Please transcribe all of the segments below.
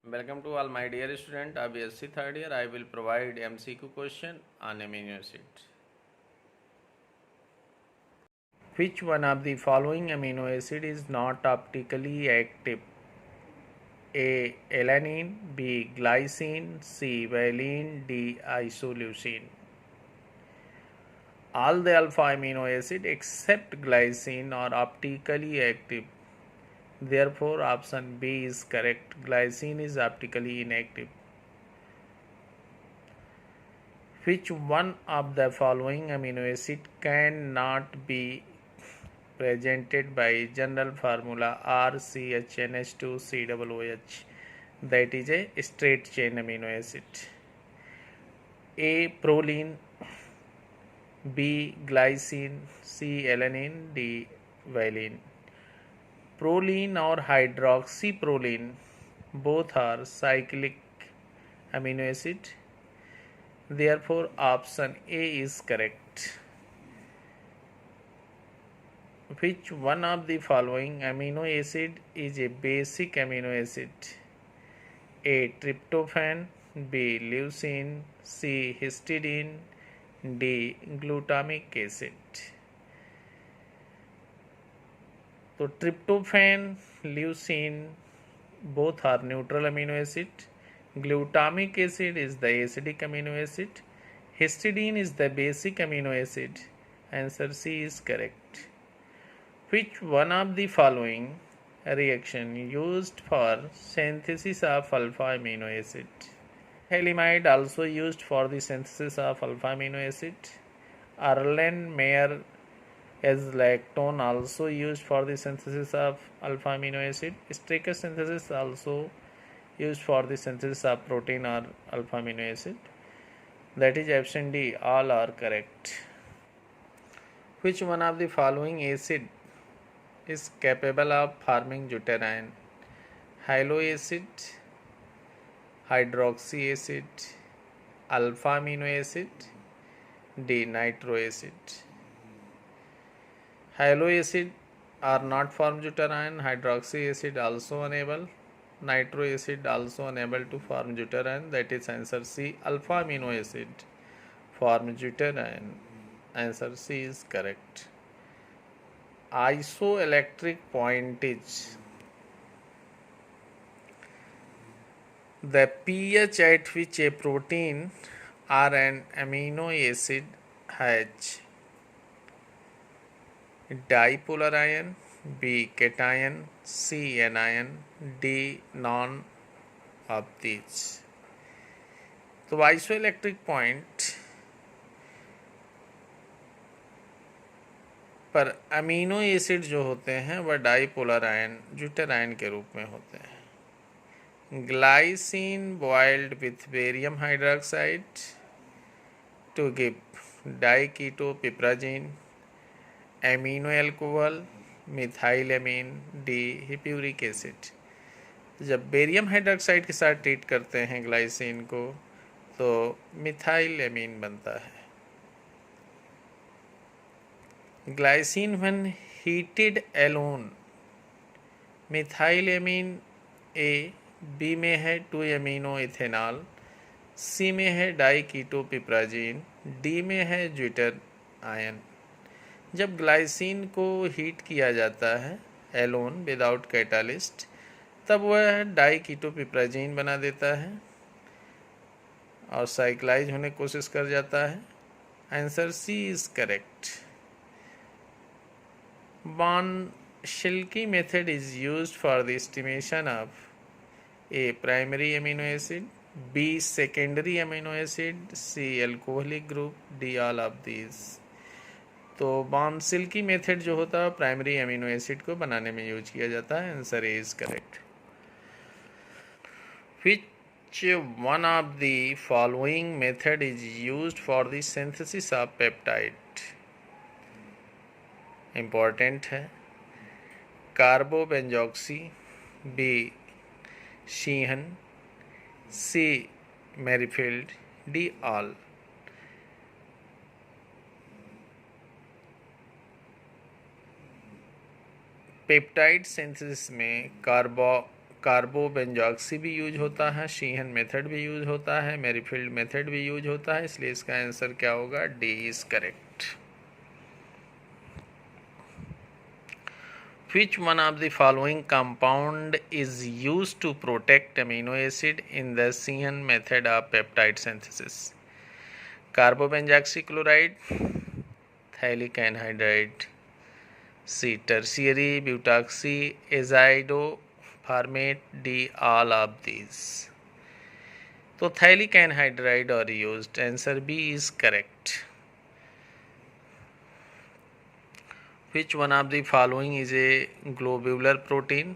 Welcome to all my dear student of BSc third year. I will provide MCQ question on amino acid. Which one of the following amino acid is not optically active? A. Alanine, B. Glycine, C. Valine, D. Isoleucine. All the alpha amino acid except glycine are optically active. Therefore, option B is correct. Glycine is optically inactive. Which one of the following amino acid cannot be presented by general formula RCHNH2COOH? That is a straight chain amino acid. A. Proline, B. Glycine, C. Alanine, D. Valine. Proline or hydroxyproline both are cyclic amino acid. Therefore, option A is correct. Which one of the following amino acid is a basic amino acid? A. Tryptophan, B. Leucine, C. Histidine, D. Glutamic acid. So, tryptophan, leucine both are neutral amino acid. Glutamic acid is the acidic amino acid. Histidine is the basic amino acid. Answer C is correct. Which one of the following reaction used for synthesis of alpha amino acid? Methylamide also used for the synthesis of alpha amino acid. Erlenmeyer as lactone also used for the synthesis of alpha amino acid. Strecker synthesis also used for the synthesis of protein or alpha amino acid. That is option D. All are correct. Which one of the following acid is capable of forming deuterion? Halo acid, hydroxy acid, alpha amino acid, D. Nitro acid. Halo acid are not form deuterion. Hydroxy acid also unable. Nitro acid also unable to form deuterion. That is answer C. Alpha amino acid form deuterion. Answer C is correct. Isoelectric pointage. The pH at which a protein or an amino acid has dipolar ion, B. cation, C. anion, D. none of these. तो isoelectric point पर amino acid जो होते हैं वह dipolar ion zwitter ion के रूप में होते हैं. Glycine boiled with barium hydroxide to give diketopiperazine, amino alcohol, methylamine, D. Hippuric acid. जब बेरियम हाइड्रोक्साइड के साथ ट्रीट करते हैं ग्लाइसिन को तो मिथाइलेमीन बनता है. Glycine when heated alone, methylamine A, B में है 2 एमिनो इथेनॉल, सी में है डाइकीटोपिप्राजीन, डी में है ज्यूटर आयन. जब ग्लाइसिन को हीट किया जाता है एलोन विदाउट कैटालिस्ट तब वह डाइकीटोपिप्राजीन बना देता है और साइक्लाइज होने की कोशिश कर जाता है. Answer C is correct. Von-Schilke method is used for the estimation of A. primary amino acid, B. secondary amino acid, C. alcoholic group, D. all of these. तो Von-Schilke मेथड जो होता है प्राइमरी अमीनो एसिड को बनाने में use किया जाता है. Answer A is correct. Which one of the following method is used for the synthesis of peptide? Important है. कार्बोबेंजॉक्सी, बी. शीहन, सी. मैरीफील्ड, डी. ऑल. पेप्टाइड सिंथेसिस में कार्बोबेंजॉक्सी भी यूज होता है, शीहन मेथड भी यूज होता है, मैरीफील्ड मेथड भी यूज होता है, इसलिए इसका आंसर क्या होगा, D is correct. Which one of the following compound is used to protect amino acid in the Sheehan method of peptide synthesis? Carbobenzoxychloride, thylic anhydride, C. Tertiary butoxyazido formate, D. all of these. तो thylic anhydride are used. Answer B is correct. Which one of the following is a globular protein?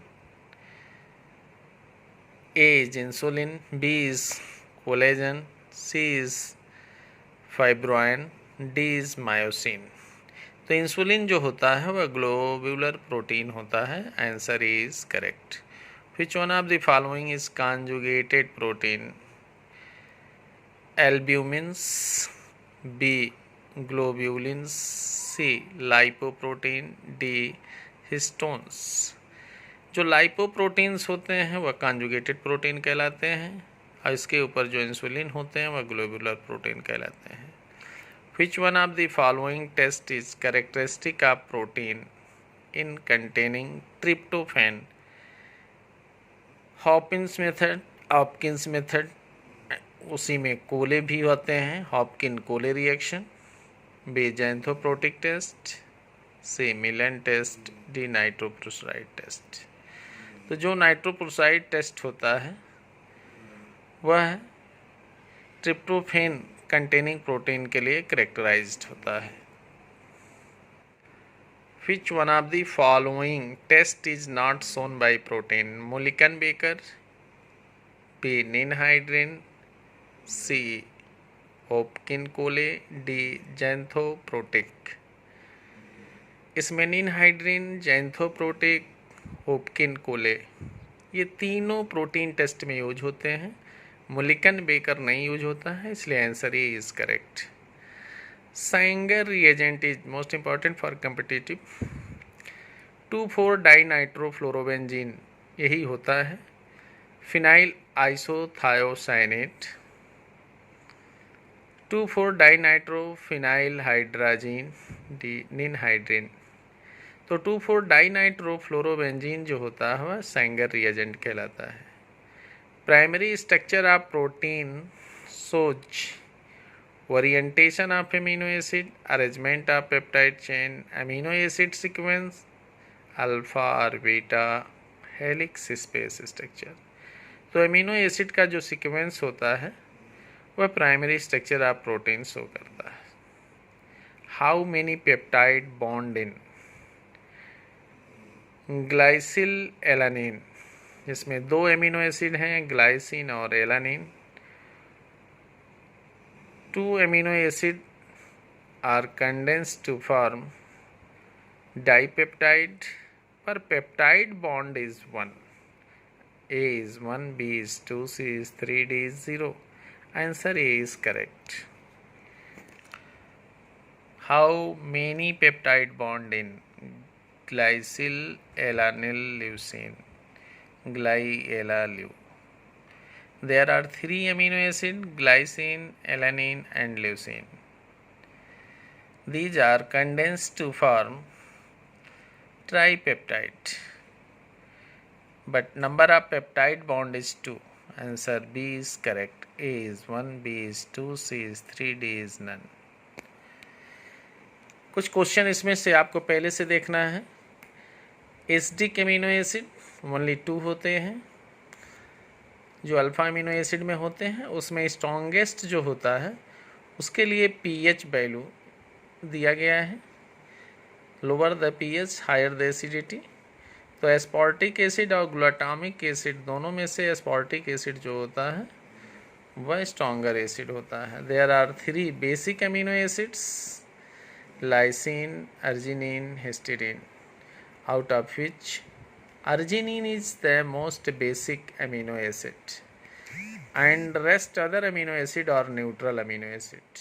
A is insulin, B is collagen, C is fibrin, D is myosin. तो insulin जो होता है वह globular protein होता है। Answer is correct. Which one of the following is conjugated protein? Albumins, B globulins, C lipoprotein, D histones. जो lipoproteins होते हैं वह कॉन्जुगेटेड प्रोटीन कहलाते हैं और इसके ऊपर जो इंसुलिन होते हैं वह ग्लोब्यूलर प्रोटीन कहलाते हैं। Which one of the following test is characteristic of protein in containing tryptophan? Hopkins method, उसी में कोले भी होते हैं, Hopkin Cole reaction, B xanthoproteic test, C Millon test, D nitroprusside test. तो जो नाइट्रोप्रोसाइड टेस्ट होता है वह ट्रिप्टोफैन कंटेनिंग प्रोटीन के लिए करेक्टराइज्ड होता है। Which one of the following test is not shown by protein? Mulliken-Baker, B. Ninhydrin, C. Hopkin-Cole, D. Xanthoprotic। इसमें निनहाइड्रिन, जैंथोप्रोटिक, होपकिन-कोले ये तीनों प्रोटीन टेस्ट में यूज होते हैं। मुलिकन-बेकर नहीं यूज होता है, इसलिए answer A is correct. Sanger reagent is most important for competitive। Two four dinitrofluorobenzene यही होता है। Phenyl isothiocyanate, two four dinitrophenyl hydrazine, D ninhydrin. तो 2,4-डाइनाइट्रोफ्लोरोबेंजीन जो होता है वह सैंगर रिएजेंट कहलाता है। Primary structure of protein shows orientation of amino acid, arrangement of peptide chain, amino acid sequence, alpha और बीटा, हेलिक्स स्पेस स्ट्रक्चर। तो एमिनो एसिड का जो सीक्वेंस होता है वह primary structure of protein show करता है। How many peptide bond in glycyl alanine, जिसमें 2 एमिनो एसिड हैं, ग्लाइसिन और alanine. 2 amino acid are condensed to form dipeptide, per peptide bond is 1. A is 1, B is 2, C is 3, D is 0. Answer A is correct. How many peptide bond in glycyl alanyl leucine, GlyALA-Leu? There are 3 amino acids, glycine, alanine and leucine. These are condensed to form tripeptide, but number of peptide bond is 2. Answer B is correct. A is 1, B is 2, C is 3, D is none. कुछ question इसमें से आपको पहले से देखना है। Acidic amino acid only 2 होते हैं। जो अल्फा अमीनो एसिड में होते हैं उसमें स्ट्रॉन्गेस्ट जो होता है उसके लिए पीएच वैल्यू दिया गया है। Lower the pH higher the acidity. तो एस्पार्टिक एसिड और ग्लूटामिक एसिड दोनों में से एस्पार्टिक एसिड जो होता है वह स्ट्रॉन्गर एसिड होता है। There are 3 basic amino acids, lysine, arginine, histidine, out of which arginine is the most basic amino acid and rest other amino acid are neutral amino acid.